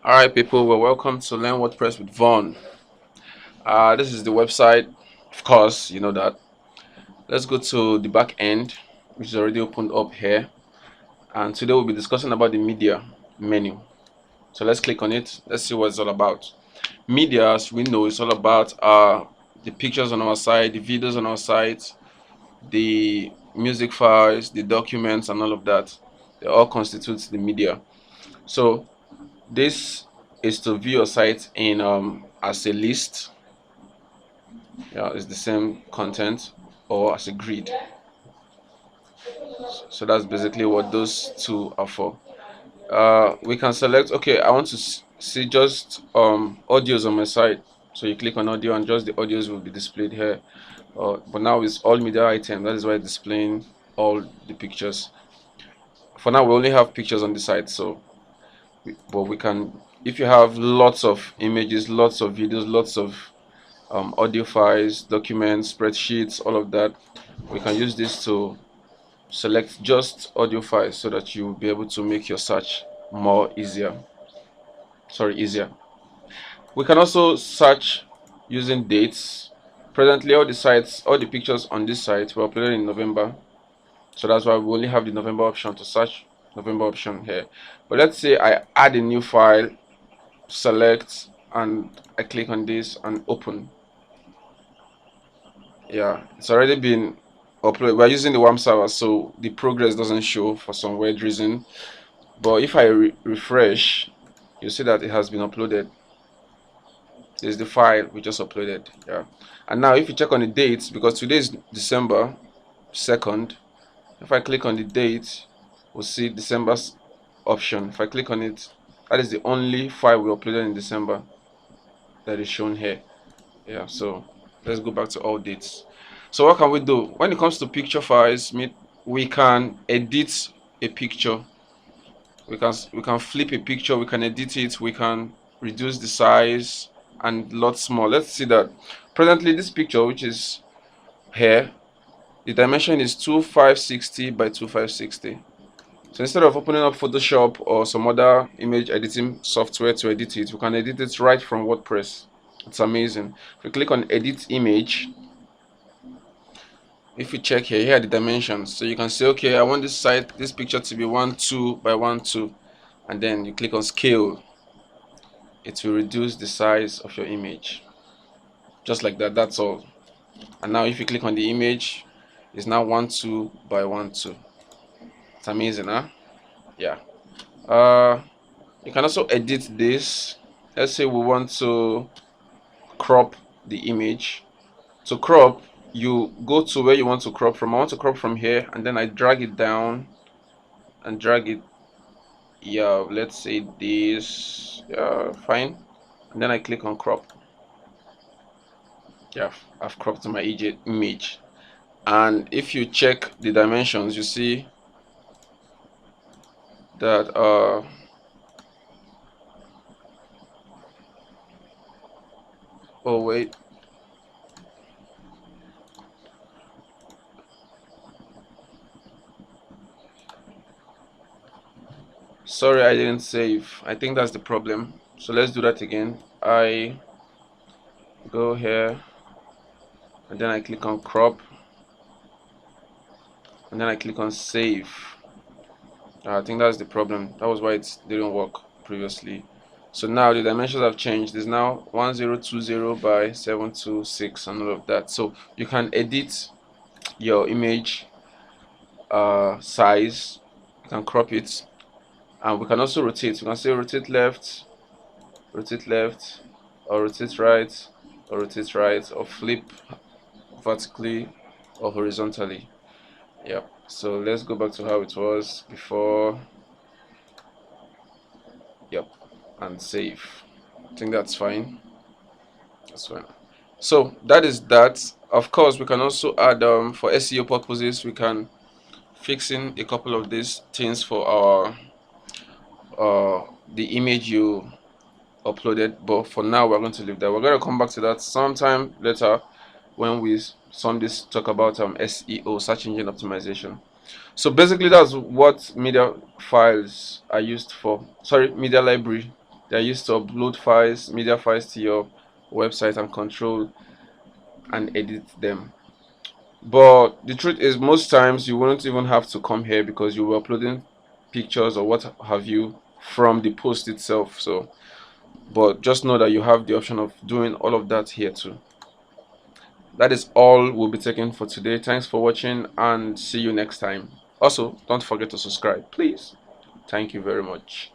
Alright people, well, welcome to Learn WordPress with Vaughn. This is the website, of course, you know that. Let's go to the back end, which is already opened up here. And today we'll be discussing about the media menu. So let's click on it. Let's see what it's all about. Media, as we know, is all about the pictures on our site, the videos on our site, the music files, the documents, and all of that. They all constitute the media. So this is to view your site in as a list. Yeah, it's the same content, or as a grid. So that's basically what those two are for. We can select, okay, I want to see just audios on my site. So you click on audio and just the audios will be displayed here. But now it's all media item. That is why it's displaying all the pictures. For now we only have pictures on the site, so but we can, if you have lots of images, lots of videos, lots of audio files, documents, spreadsheets, all of that, we can use this to select just audio files so that you will be able to make your search easier. We can also search using dates. Presently all the pictures on this site were uploaded in November, so that's why we only have the November option to search November option here. But let's say I add a new file, select, and I click on this and open. Yeah, it's already been uploaded. We're using the WAM server, so the progress doesn't show for some weird reason. But if I refresh, you see that it has been uploaded. There's the file we just uploaded. Yeah, and now if you check on the dates, because today is December 2nd, if I click on the date, we'll see December's option. If I click on it, that is the only file we uploaded in December that is shown here. Yeah, so let's go back to all dates. So what can we do when it comes to picture files? We can edit a picture, we can flip a picture, we can edit it, we can reduce the size and lots more. Let's see that presently this picture, which is here, the dimension is 2560 by 2560. So instead of opening up Photoshop or some other image editing software to edit it, we can edit it right from WordPress. It's amazing. If we click on edit image, if you check here are the dimensions, so you can say, okay, I want this picture to be 1:2 by 1:2, and then you click on scale. It will reduce the size of your image just like that. That's all. And now if you click on the image, it's now 1:2 by 1:2. It's amazing, huh? Yeah. You can also edit this. Let's say we want to crop the image. To crop, you go to where you want to crop from. I want to crop from here, and then I drag it down and drag it. Yeah, let's say this. Yeah, fine. And then I click on crop. Yeah, I've cropped my image. And if you check the dimensions, you see that oh wait, sorry, I didn't save. I think that's the problem. So let's do that again. I go here and then I click on crop and then I click on save. I think that's the problem. That was why it didn't work previously. So now the dimensions have changed. There's now 1020 by 726 and all of that. So you can edit your image size, you can crop it, and we can also rotate. We can say rotate left, or rotate right, or rotate right, or flip vertically or horizontally. Yep. So let's go back to how it was before. Yep. And save. I think that's fine. That's fine. So that is that. Of course, we can also add for SEO purposes, we can fix in a couple of these things for our the image you uploaded, but for now we're going to leave that. We're going to come back to that sometime later when we talk about SEO, search engine optimization. So basically that's what media files are used for. Sorry, media library They are used to upload files, media files to your website and control and edit them. But the truth is, most times you won't even have to come here because you'll be uploading pictures or what have you from the post itself. So, but just know that you have the option of doing all of that here too. That is all we'll be taking for today. Thanks for watching and see you next time. Also, don't forget to subscribe, please. Thank you very much.